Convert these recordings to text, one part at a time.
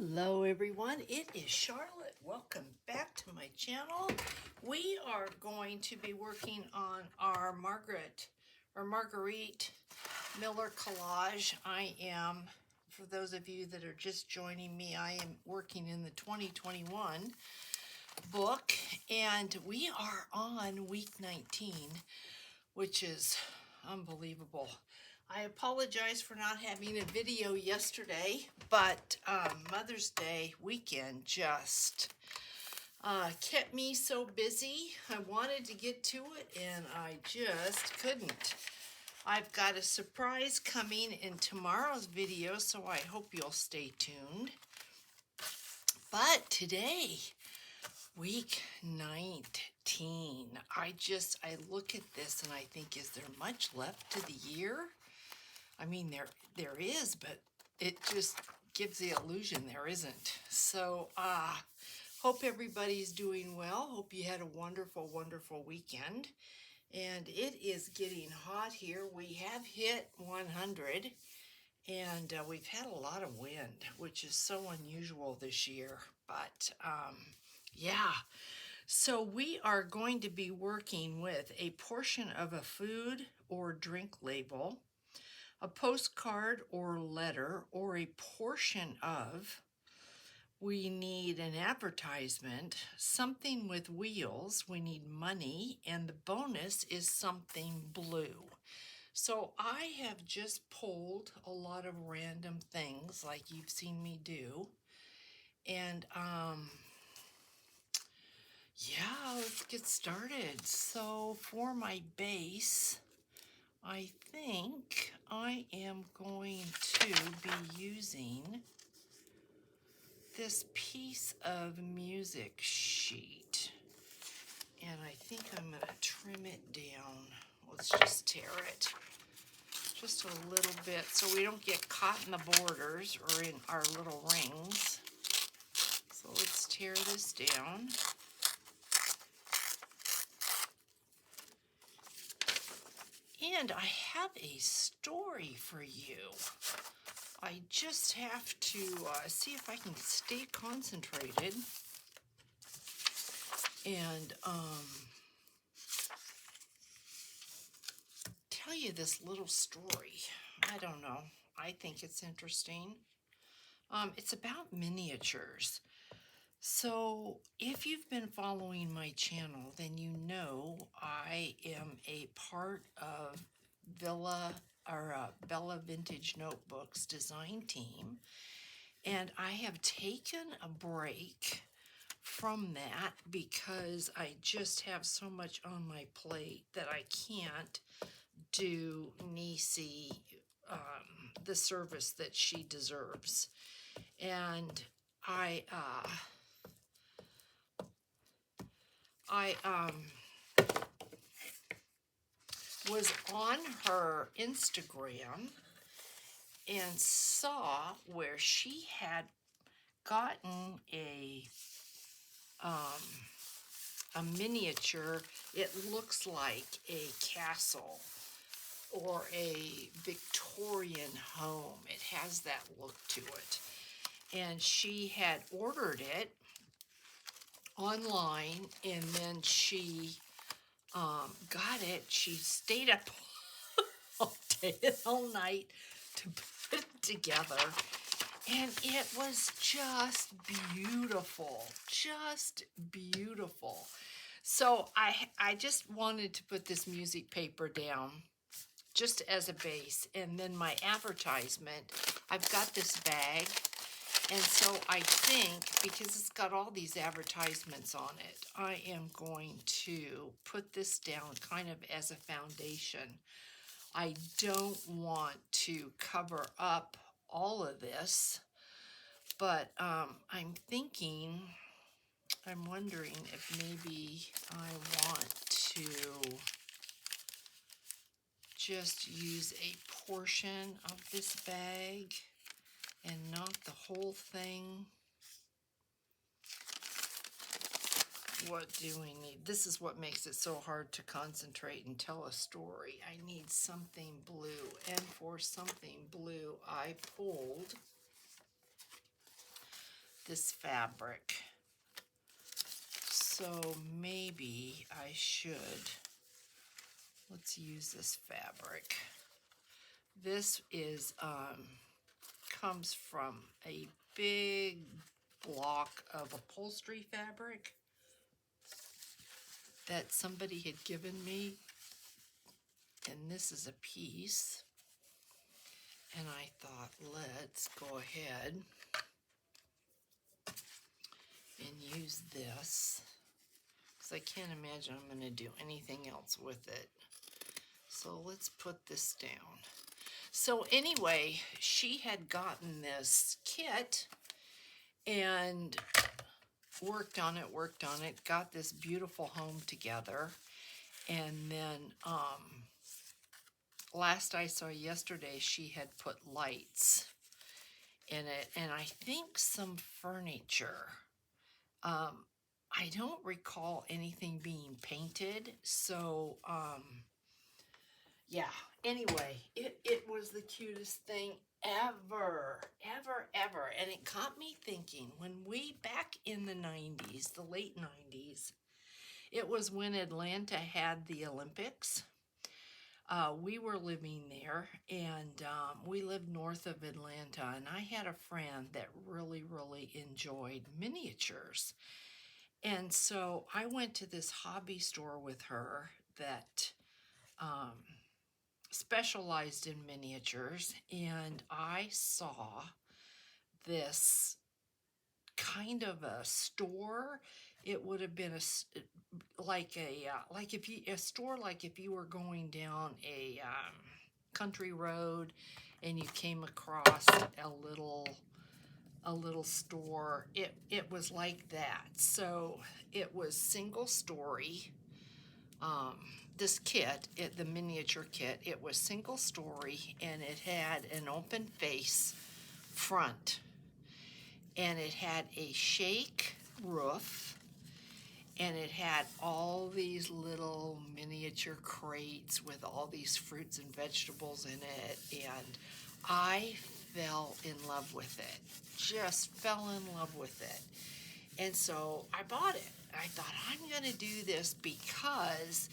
Hello everyone, it is Charlotte. Welcome back to my channel. We are going to be working on our Margarete Miller collage. For those of you that are just joining me, I am working in the 2021 book, and we are on week 19, which is unbelievable. I apologize for not having a video yesterday, but Mother's Day weekend just kept me so busy. I wanted to get to it and I just couldn't. I've got a surprise coming in tomorrow's video, so I hope you'll stay tuned. But today, week 19, I look at this and I think, is there much left to the year? I mean, there is, but it just gives the illusion there isn't. So, hope everybody's doing well. Hope you had a wonderful, wonderful weekend. And it is getting hot here. We have hit 100, and we've had a lot of wind, which is so unusual this year. But, yeah. So we are going to be working with a portion of a food or drink label, a postcard or letter, or a portion of. We need an advertisement, something with wheels, we need money, and the bonus is something blue. So I have just pulled a lot of random things like you've seen me do. And yeah, let's get started. So for my base, I think I am going to be using this piece of music sheet, and I think I'm going to trim it down. Let's just tear it just a little bit so we don't get caught in the borders or in our little rings. So let's tear this down. And I have a story for you. I just have to see if I can stay concentrated and tell you this little story. I don't know. I think it's interesting. It's about miniatures. So if you've been following my channel, then you know I am a part of Bella Vintage Notebooks design team, and I have taken a break from that because I just have so much on my plate that I can't do Nisi the service that she deserves. And I was on her Instagram and saw where she had gotten a miniature. It looks like a castle or a Victorian home. It has that look to it. And she had ordered it online, and then she got it. She stayed up all day and all night to put it together. And it was just beautiful, just beautiful. So I just wanted to put this music paper down just as a base, and then my advertisement, I've got this bag, and so I think, because it's got all these advertisements on it, I am going to put this down kind of as a foundation. I don't want to cover up all of this, but I'm wondering if maybe I want to just use a portion of this bag and not the whole thing. What do we need? This is what makes it so hard to concentrate and tell a story. I need something blue, and for something blue, I pulled this fabric. So maybe I should, let's use this fabric. This is, comes from a big block of upholstery fabric that somebody had given me. And this is a piece. And I thought, let's go ahead and use this, because I can't imagine I'm going to do anything else with it. So let's put this down. So anyway, she had gotten this kit and worked on it, got this beautiful home together. And then last I saw yesterday, she had put lights in it, and I think some furniture. I don't recall anything being painted, so yeah. Anyway, it was the cutest thing ever, and it got me thinking, when we, back in the 90s, the late 90s, it was when Atlanta had the Olympics. We were living there, and we lived north of Atlanta, and I had a friend that really enjoyed miniatures. And so I went to this hobby store with her that specialized in miniatures, and I saw this kind of a store. It would have been like a store, like if you were going down a country road and you came across a little store. It was like that. So it was single story. This kit, the miniature kit, it was single story, and it had an open face front, and it had a shake roof, and it had all these little miniature crates with all these fruits and vegetables in it, and I fell in love with it. Just fell in love with it. And so I bought it. I thought, I'm going to do this because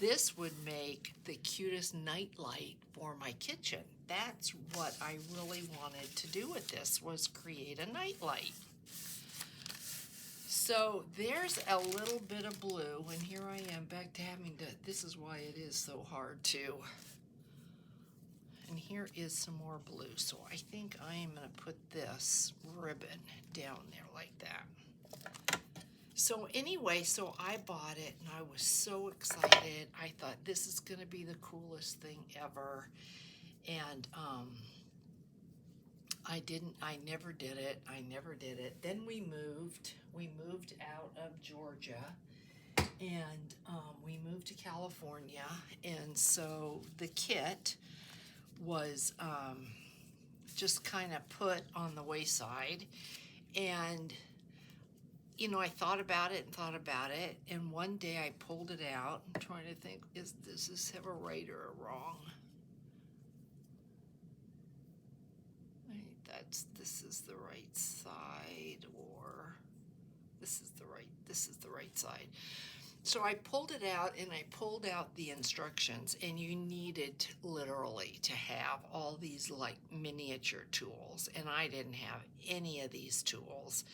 this would make the cutest nightlight for my kitchen. That's what I really wanted to do with this, was create a nightlight. So there's a little bit of blue, and here I am back to having to, this is why it is so hard to. And here is some more blue. So I think I am going to put this ribbon down there like that. So anyway, so I bought it, and I was so excited. I thought, this is going to be the coolest thing ever. And I never did it. Then we moved out of Georgia, and we moved to California. And so the kit was just kind of put on the wayside. And you know, I thought about it, and one day I pulled it out. I'm trying to think, does this have a right or a wrong? This is the right side, or this is the right side. So I pulled it out, and I pulled out the instructions, and you needed literally to have all these like miniature tools, and I didn't have any of these tools.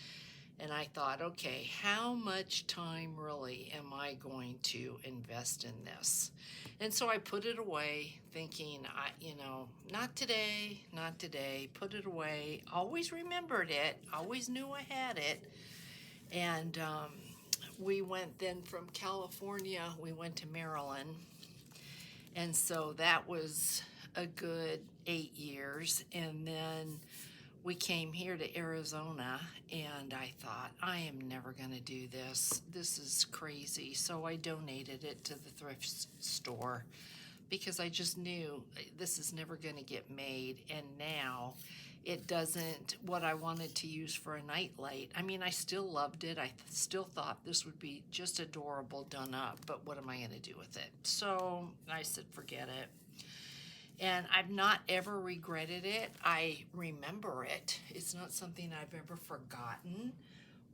And I thought, okay, how much time really am I going to invest in this? And so I put it away, thinking, not today, put it away. Always remembered it, always knew I had it. And we went then from California, we went to Maryland. And so that was a good 8 years. And then we came here to Arizona, and I thought, I am never going to do this. This is crazy. So I donated it to the thrift store because I just knew this is never going to get made. And now it doesn't, what I wanted to use for a nightlight. I mean, I still loved it. I still thought this would be just adorable done up, but what am I going to do with it? So I said, forget it. And I've not ever regretted it. I remember it. It's not something I've ever forgotten,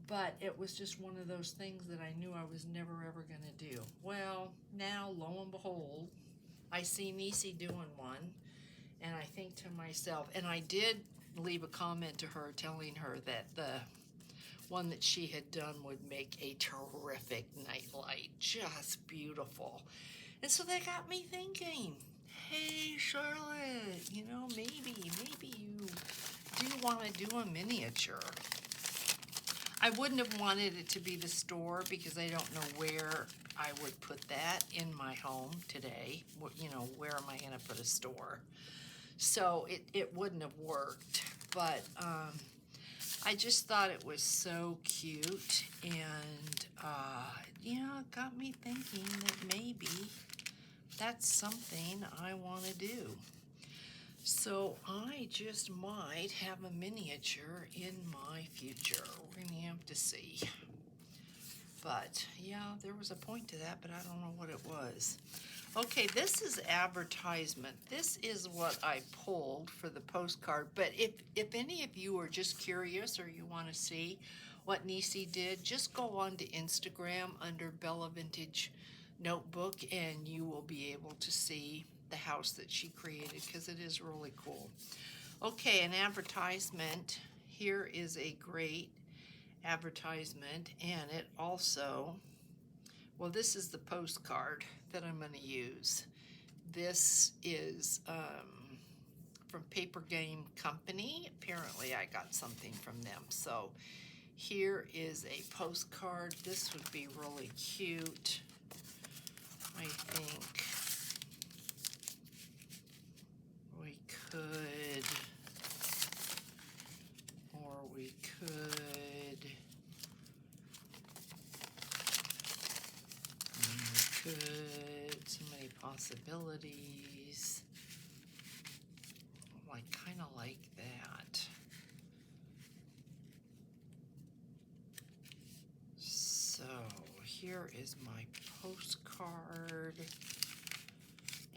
but it was just one of those things that I knew I was never ever going to do. Well, now, lo and behold, I see Nisi doing one, and I think to myself, and I did leave a comment to her telling her that the one that she had done would make a terrific nightlight, just beautiful. And so that got me thinking, hey, Charlotte, you know, maybe you do want to do a miniature. I wouldn't have wanted it to be the store because I don't know where I would put that in my home today. You know, where am I going to put a store? So it wouldn't have worked. But I just thought it was so cute. And, you know, it got me thinking that maybe that's something I want to do. So I just might have a miniature in my future. We're going to have to see. But yeah, there was a point to that, but I don't know what it was. Okay, this is advertisement. This is what I pulled for the postcard. But if any of you are just curious or you want to see what Nisi did, just go on to Instagram under Bella Vintage Notebook and you will be able to see the house that she created because it is really cool. Okay, an advertisement. Here is a great advertisement, and it also, well, this is the postcard that I'm going to use. This is from Paper Game Company. Apparently I got something from them. So here is a postcard. This would be really cute, I think. We could, or we could, so many possibilities. Like, kind of like that. So here is my postcard.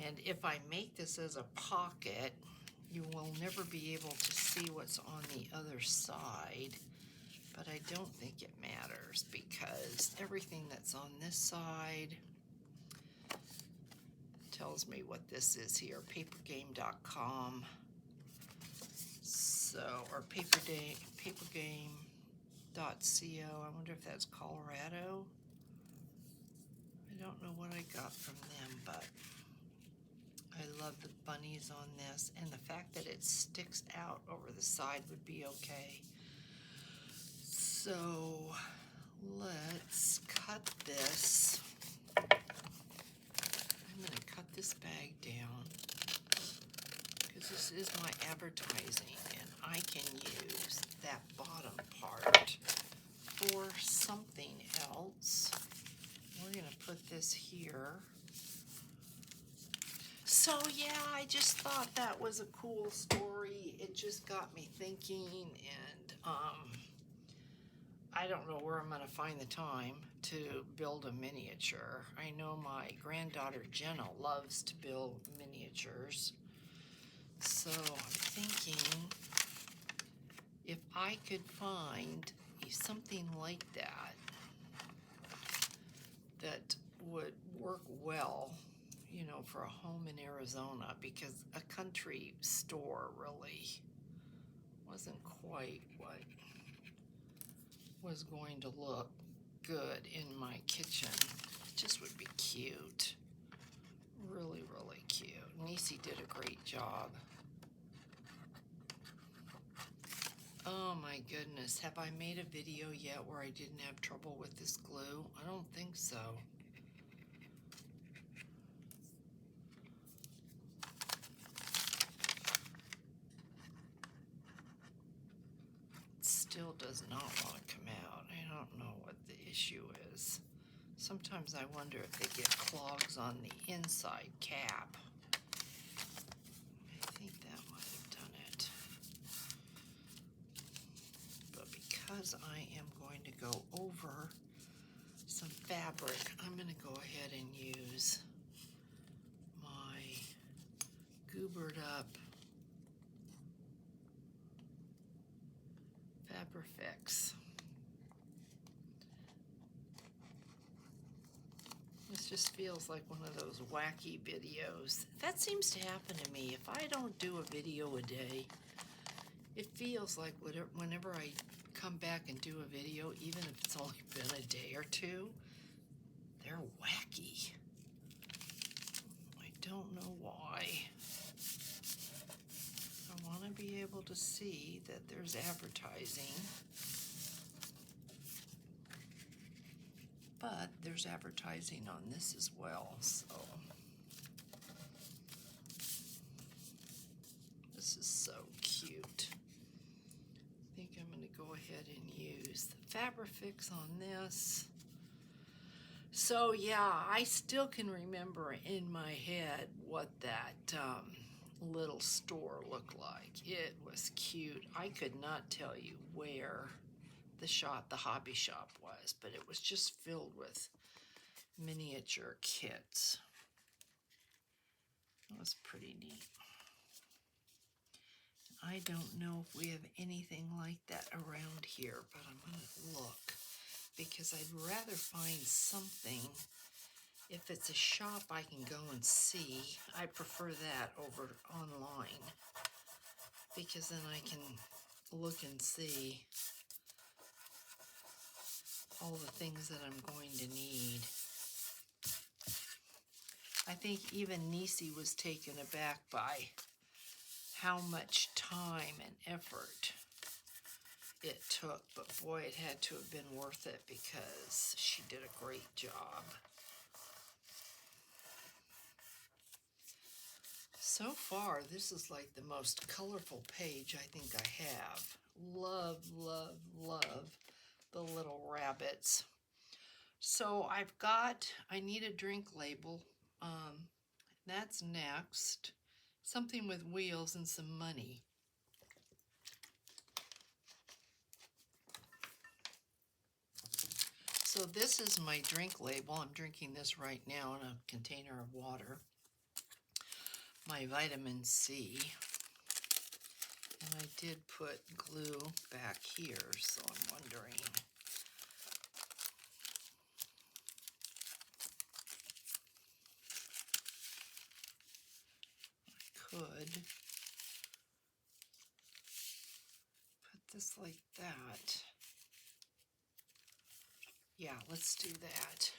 And if I make this as a pocket, you will never be able to see what's on the other side. But I don't think it matters because everything that's on this side tells me what this is here, papergame.com. So, or papergame.co. I wonder if that's Colorado. I don't know what I got from them, but I love the bunnies on this, and the fact that it sticks out over the side would be okay. So let's cut this. I'm going to cut this bag down because this is my advertising, and I can use that bottom part for something else. We're going to put this here. So yeah, I just thought that was a cool story. It just got me thinking, and I don't know where I'm going to find the time to build a miniature. I know my granddaughter Jenna loves to build miniatures. So I'm thinking if I could find something like that that would work well, you know, for a home in Arizona, because a country store really wasn't quite what was going to look good in my kitchen. It just would be cute. Really, really cute. Nisi did a great job. Oh my goodness, have I made a video yet where I didn't have trouble with this glue? I don't think so. Still does not want to come out. I don't know what the issue is. Sometimes I wonder if they get clogs on the inside cap. I think that might have done it. But because I am going to go over some fabric, I'm going to go ahead and use my goobered up Fabrifix. This just feels like one of those wacky videos. That seems to happen to me. If I don't do a video a day, it feels like whenever I come back and do a video, even if it's only been a day or two, they're wacky. I don't know why. I want to be able to see that there's advertising. But there's advertising on this as well, so this is so cute. I think I'm going to go ahead and use the Fabrifix on this. So yeah, I still can remember in my head what that little store looked like. It was cute. I could not tell you where the hobby shop was, but it was just filled with miniature kits. It was pretty neat. I don't know if we have anything like that around here, but I'm going to look because I'd rather find something. If it's a shop I can go and see, I prefer that over online because then I can look and see all the things that I'm going to need. I think even Nisi was taken aback by how much time and effort it took, but boy, it had to have been worth it because she did a great job. So far, this is like the most colorful page I think I have. Love, love, love the little rabbits. So I need a drink label. That's next. Something with wheels and some money. So this is my drink label. I'm drinking this right now in a container of water. My vitamin C. And I did put glue back here, so I'm wondering. I could put this like that. Yeah, let's do that.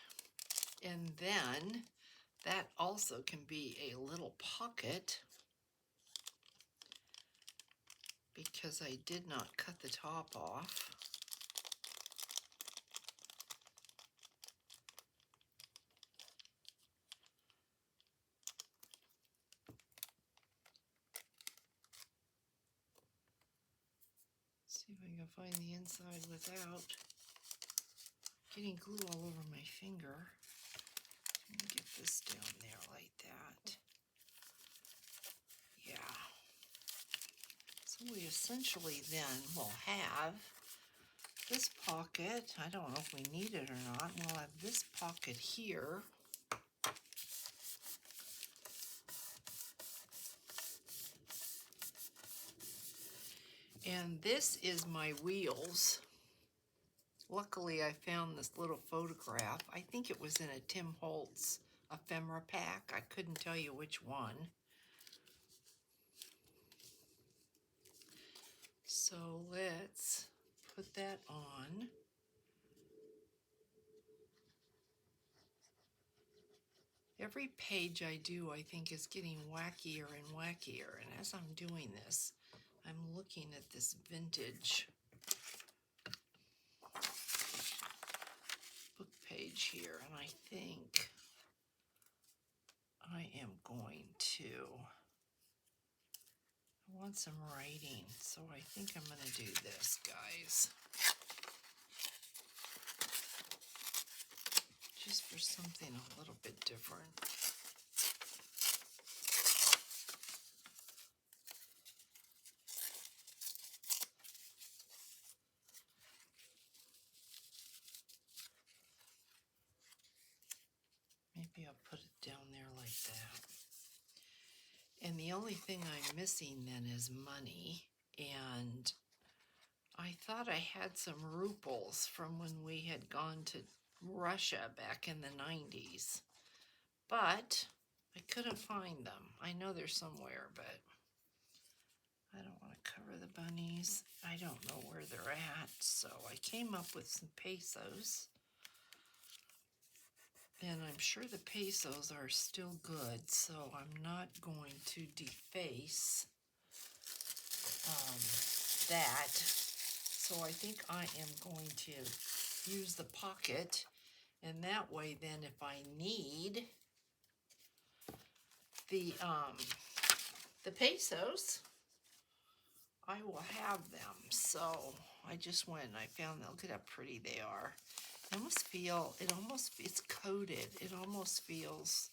And then that also can be a little pocket because I did not cut the top off. See if I can find the inside without getting glue all over my finger. Let me get this down there like that. Yeah. So we essentially then will have this pocket. I don't know if we need it or not. We'll have this pocket here. And this is my wheels. Luckily, I found this little photograph. I think it was in a Tim Holtz ephemera pack. I couldn't tell you which one. So let's put that on. Every page I do, I think, is getting wackier and wackier. And as I'm doing this, I'm looking at this vintage book page here, and I think I am going to, I want some writing, so I think I'm going to do this, guys. Just for something a little bit different. Maybe I'll put it down there like that. And the only thing I'm missing then is money. And I thought I had some ruples from when we had gone to Russia back in the 90s. But I couldn't find them. I know they're somewhere, but I don't want to cover the bunnies. I don't know where they're at. So I came up with some pesos. And I'm sure the pesos are still good, so I'm not going to deface that. So I think I am going to use the pocket, and that way then if I need the pesos, I will have them. So I just went and I found them. Look at how pretty they are. It's coated. It almost feels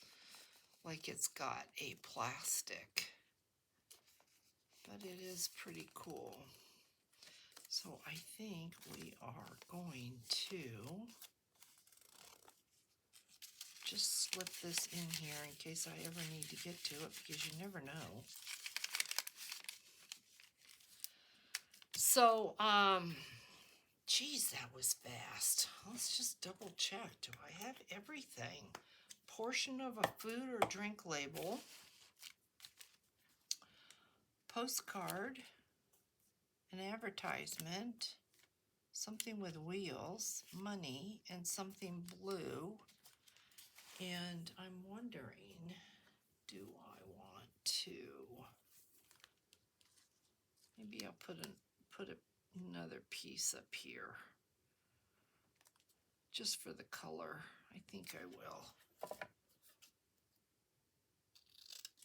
like it's got a plastic, but it is pretty cool. So I think we are going to just slip this in here in case I ever need to get to it, because you never know. So, geez, that was fast. Let's just double check. Do I have everything? Portion of a food or drink label, postcard, an advertisement, something with wheels, money, and something blue. And I'm wondering, do I want to, maybe I'll put another piece up here just for the color. I think I will.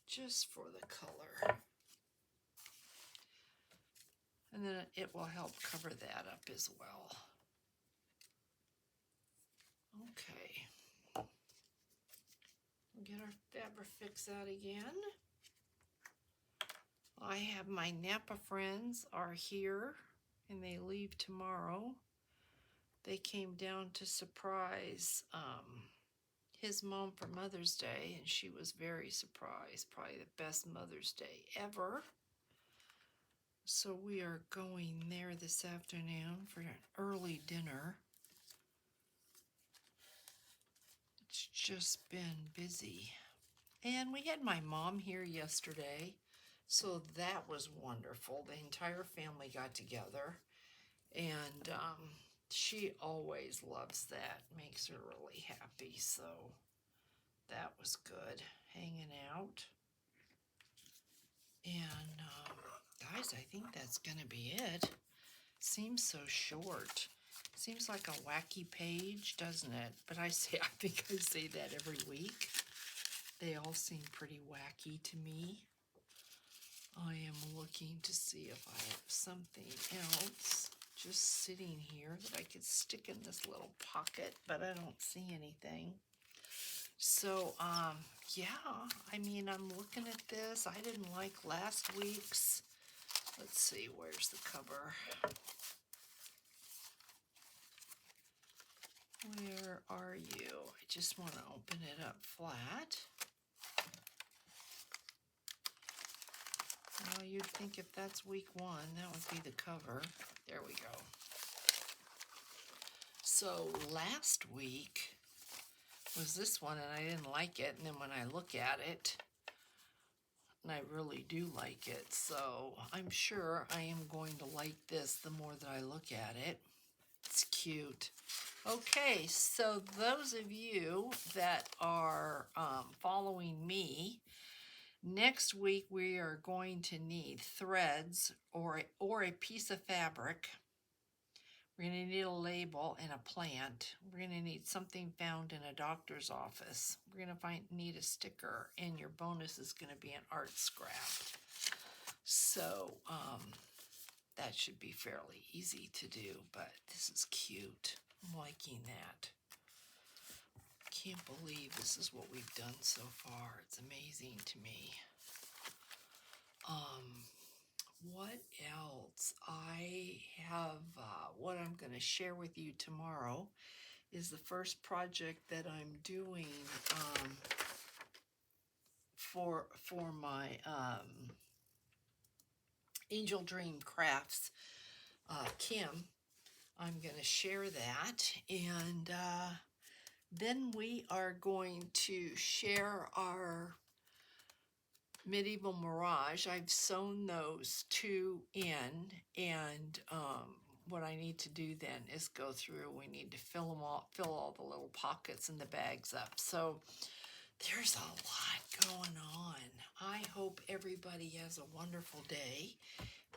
Just for the color. And then it will help cover that up as well. Okay. We'll get our Fabrifix out again. I have my Napa friends are here and they leave tomorrow. They came down to surprise his mom for Mother's Day, and she was very surprised. Probably the best Mother's Day ever. So we are going there this afternoon for an early dinner. It's just been busy. And we had my mom here yesterday, so that was wonderful. The entire family got together, and she always loves that. Makes her really happy, so that was good. Hanging out. And guys, I think that's gonna be it. Seems so short. Seems like a wacky page, doesn't it? But I think I say that every week. They all seem pretty wacky to me. I am looking to see if I have something else just sitting here that I could stick in this little pocket, but I don't see anything. So, yeah, I mean, I'm looking at this. I didn't like last week's. Let's see, where's the cover? Where are you? I just want to open it up flat. Well, you'd think if that's week 1, that would be the cover. There we go. So last week was this one, and I didn't like it. And then when I look at it, and I really do like it. So I'm sure I am going to like this the more that I look at it. It's cute. Okay, so those of you that are following me, next week we are going to need threads or a piece of fabric. We're going to need a label and a plant. We're going to need something found in a doctor's office. We're going to need a sticker, and your bonus is going to be an art scrap. So that should be fairly easy to do, but this is cute. I'm liking that. Can't believe this is what we've done so far. It's amazing to me. What else? I have what I'm going to share with you tomorrow is the first project that I'm doing for my Angel Dream Crafts, Kim. I'm going to share that, and then we are going to share our Medieval Mirage. I've sewn those two in, and what I need to do then is go through. We need to fill all the little pockets in the bags up. So there's a lot going on. I hope everybody has a wonderful day,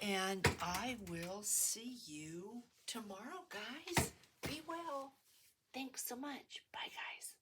and I will see you tomorrow, guys. Be well. Thanks so much. Bye, guys.